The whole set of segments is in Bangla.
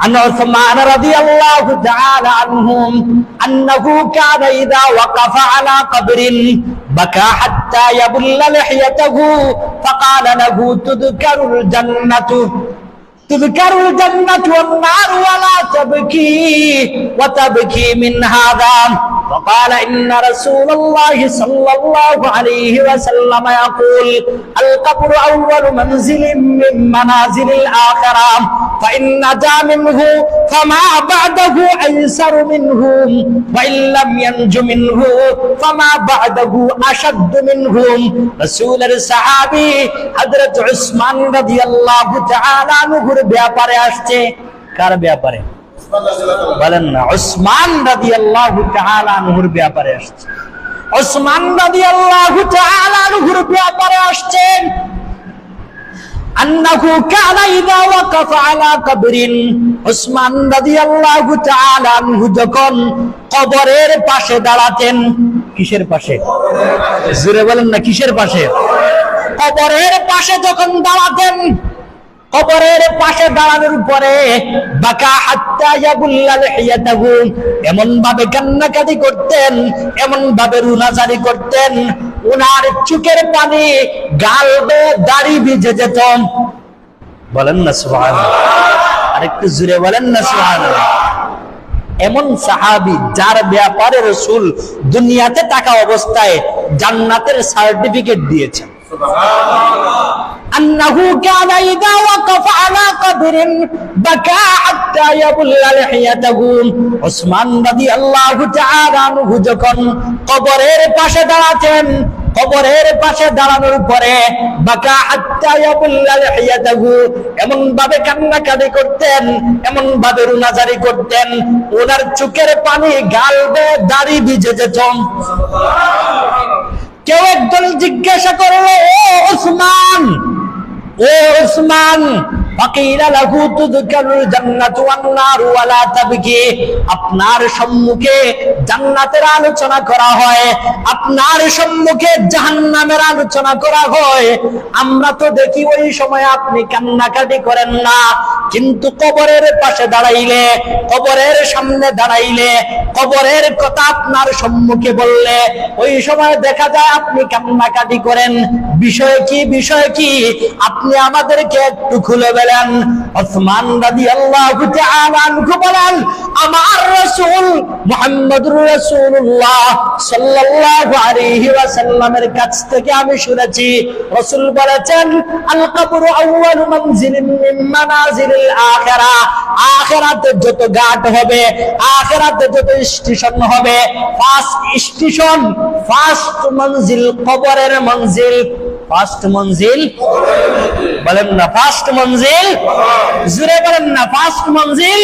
عن عثمان رضي الله تعالى عنهم أنه كان إذا وقف على قبر بكى حتى يبل لحيته فقال له تذكر الجنة والنار ولا تبكي وتبكي من هذا. فقال إن رسول الله صلى الله عليه وسلم يقول القبر أول منزل من منازل الآخرة فإن نجا منه فما بعده أيسر منه وإن لم ينج منه فما بعده أشد منهم. رسول الصحابي حضرت عثمان رضي الله تعالى عنه ব্যাপারে আসছে। কার ব্যাপারে বলেন না? উসমান রাদিয়াল্লাহু তাআলা আনহুর ব্যাপারে আসছে। উসমান রাদিয়াল্লাহু তাআলা আনহুর ব্যাপারে আসছেন। আন্নাহু কানা ইযা ওয়াকাফা আলা কবরিন, উসমান রাদিয়াল্লাহু তাআলা আনহু যখন কবরের পাশে দাঁড়াতেন। কিসের পাশে? জোরে বলেন না, কিসের পাশে? কবরের পাশে যখন দাঁড়াতেন, কবরের পাশে দাঁড়ানোর পরে বাকা হাত্তা ইয়াবুল্লা লিহিয়াতাহু, এমন ভাবে কান্নাকাটি করতেন, এমন ভাবে রুনাজারি করতেন, উনার চোখের পানি গাল বেয়ে দাড়ি ভিজে যেত। বলেন না সুবহানাল্লাহ, আরেকটু জোরে বলেন না সুবহানাল্লাহ। এমন সাহাবী যার ব্যাপারে রাসূল দুনিয়াতে থাকা অবস্থায় জান্নাতের সার্টিফিকেট দিয়েছেন। أنه كان إذا وقف على قبر بكى حتى يبل لحيته. উসমান রাদিয়াল্লাহু তাআলা আনহু যখন কবরের পাশে দাঁড়াতেন, কবরের পাশে দাঁড়ানোর পরে বাকা হাত্তা ইয়াবুল্লা লিহিয়াতাহু, এমন ভাবে কান্নাকাটি করতেন, এমন ভাবে রুনাজারি করতেন, ওনার চোখের পানি গাল বেয়ে দাড়ি ভিজে যেত। কেউ একদল জিজ্ঞাসা করলো, ও উসমান, ও উসমান, ফাকিলা লাহু তুযকারুল জান্নাতু ওয়ান নারু ওয়ালা তাবকি, আপনার সম্মুখে জান্নাতের আলোচনা করা হয়, আপনার সম্মুখে জাহান্নামের আলোচনা করা হয়। আমরা তো দেখি ওই সময় আপনি কান্নাকাটি করেন না, কিন্তু কবরের পাশে দাঁড়াইলে, কবরের সামনে দাঁড়াইলে, কবরের কথা আপনার সম্মুখে বললে ওই সময় দেখা যায় আপনি কান্নাকাটি করেন। বিষয় কি? বিষয় কি? আপনি আমাদেরকে একটু খুলে বলেন। উসমান রাদিয়াল্লাহু তাআলা আনহু বলেন, আমার রাসূল মুহাম্মদুর রাসূলুল্লাহ সাল্লাল্লাহু আলাইহি ওয়াসাল্লামের কাছ থেকে আমি শুনেছি, রাসূল বলেছেন আল কবরু আউয়ালু মানজিলিন মিন মানাজিলিল আখিরাহ, আখিরাতে যত ঘাট হবে, আখিরাতে যত স্টেশন হবে, ফার্স্ট স্টেশন, ফার্স্ট মঞ্জিল কবরের মঞ্জিল। ফার্স্ট মঞ্জিল বলেন না, ফার্স্ট মঞ্জিল, জোরে বলেন না, ফার্স্ট মঞ্জিল,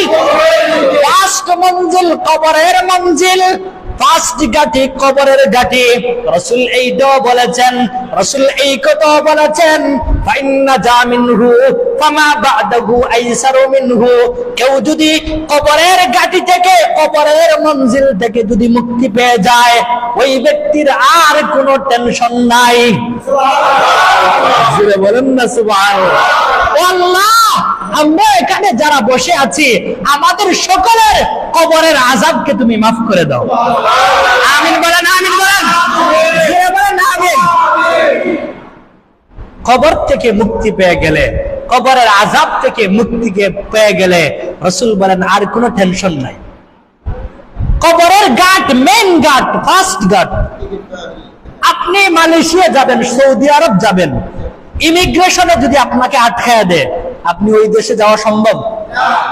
ফার্স্ট মঞ্জিল কবরের মঞ্জিল, ফার্স্ট ঘাটি কবরের ঘাটি। রাসূল এইটাও বলেছেন, রাসূল এই কথা বলেছেন, ফাইন্না জামিনহু ফামা বা'দাহু আইসারু মিনহু, কেউ যদি কবরের ঘাটি থেকে, কবরের মঞ্জিল থেকে যদি মুক্তি পেয়ে যায়, ওই ব্যক্তির আর কোনো টেনশন নাই। সুবহানাল্লাহ, বলেন না সুবহানাল্লাহ। আল্লাহ, আমরা এখানে যারা বসে আছি আমাদের সকলের কবরের আযাবকে তুমি মাফ করে দাও। আমিন বলেন, আমিন বলেন, বলেন আমিন। কবর থেকে মুক্তি পেয়ে গেলে, কবরের আযাব থেকে মুক্তি পেয়ে গেলে রাসূল বলেন আর কোনো টেনশন নাই। কবরের ঘাট, মেইন ঘাট, ফার্স্ট ঘাট। আপনি মালয়েশিয়া যাবেন, সৌদি আরব যাবেন, ইমিগ্রেশনে যদি আপনাকে আটকায় দেয়, আপনি ওই দেশে যাওয়া সম্ভব?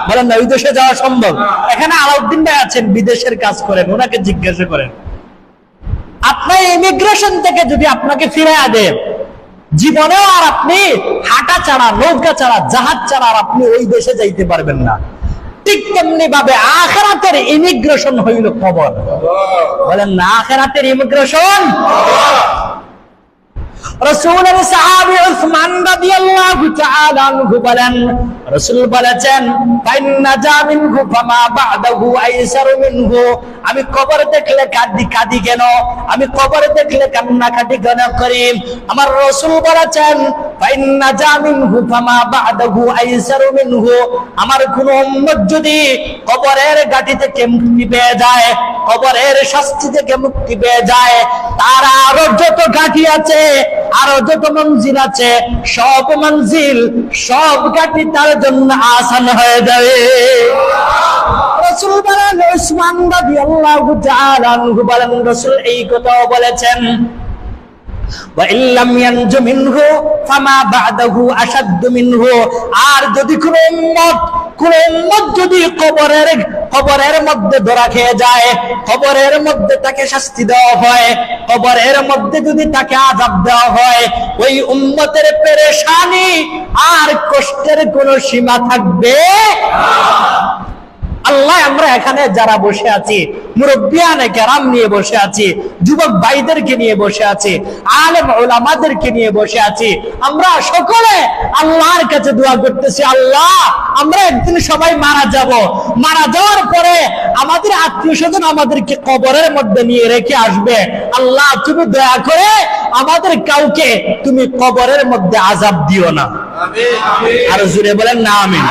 বলেন না, ওই দেশে যাওয়া সম্ভব? এখানে আলাউদ্দিন ভাই আছেন, বিদেশের কাজ করেন, ওনাকে জিজ্ঞাসা করেন। আপনার ইমিগ্রেশন থেকে যদি আপনাকে ফিরাইয়া দেয়, জীবনেও আর আপনি হাঁটা ছাড়া, নৌকা ছাড়া, জাহাজ ছাড়া আর আপনি ওই দেশে যাইতে পারবেন না। ঠিক তেমনি ভাবে আখিরাতের ইমিগ্রেশন হইল কবর। বলেন না, আখিরাতের ইমিগ্রেশন। রাসূলের সাহাবী উসমান রাদিয়াল্লাহু তাআলা আনহু বলেন, রাসূল বলেছেন, ফাইন্না জামিনহু ফামা বা'দাহু আইসারু মিনহু। আমি কবর দেখলে কাঁদি কেন? আমি কবর দেখলে কান্নাকাটি কেন করি? আমার রাসূল বলেছেন, ফাইন্না জামিনহু ফামা বা'দাহু আইসারু মিনহু। আমার কোন উম্মত যদি কবরের ঘাটি থেকে মুক্তি পেয়ে যায়, কবরের শাস্তি থেকে মুক্তি পেয়ে যায়, তার আরো যত ঘাটি আছে, আরো যত মঞ্জিল আছে, সব মঞ্জিল, সব ঘাটি তার জন্য আসান হয়ে যাবে। রাসূল বলেন, উসমান রাদিয়াল্লাহু তাআলা আনহু বলেন, রাসূল এই কথাও বলেছেন, وَإِن لَّمْ يَنْجُ مِنْهُ فَمَا بَعْدَهُ أَشَدُّ مِنْهُ। আর যদি কোন উম্মত যদি কবরের মধ্যে ধরা খেয়ে যায়, কবরের মধ্যে তাকে শাস্তি দেওয়া হয়, কবরের মধ্যে যদি তাকে আযাব দেওয়া হয়, ওই উম্মতের পেরেশানি আর কষ্টের কোনো সীমা থাকবে না। আল্লাহ, আমরা এখানে যারা বসে আছি, মুরব্বিয়ানে কেরাম নিয়ে বসে আছি, যুবক ভাইদেরকে নিয়ে বসে আছি, আলেম উলামাদেরকে নিয়ে বসে আছি, আমরা সকলে আল্লাহর কাছে দোয়া করতেছি, আল্লাহ, আমরা একদিন সবাই মারা যাব, মারা যাওয়ার পরে আমাদের আত্মীয় স্বজন আমাদেরকে কবরের মধ্যে নিয়ে রেখে আসবে। আল্লাহ, তুমি দয়া করে আমাদের কাউকে তুমি কবরের মধ্যে আযাব দিও না। আর জোরে বলেন না আমিন।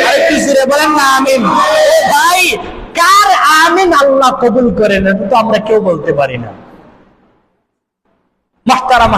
আর একটু জোরে বলেন না আমিন। ভাই, কার আমিন আল্লাহ কবুল করেন, এটা তো আমরা কেউ বলতে পারি না। মুহতারাম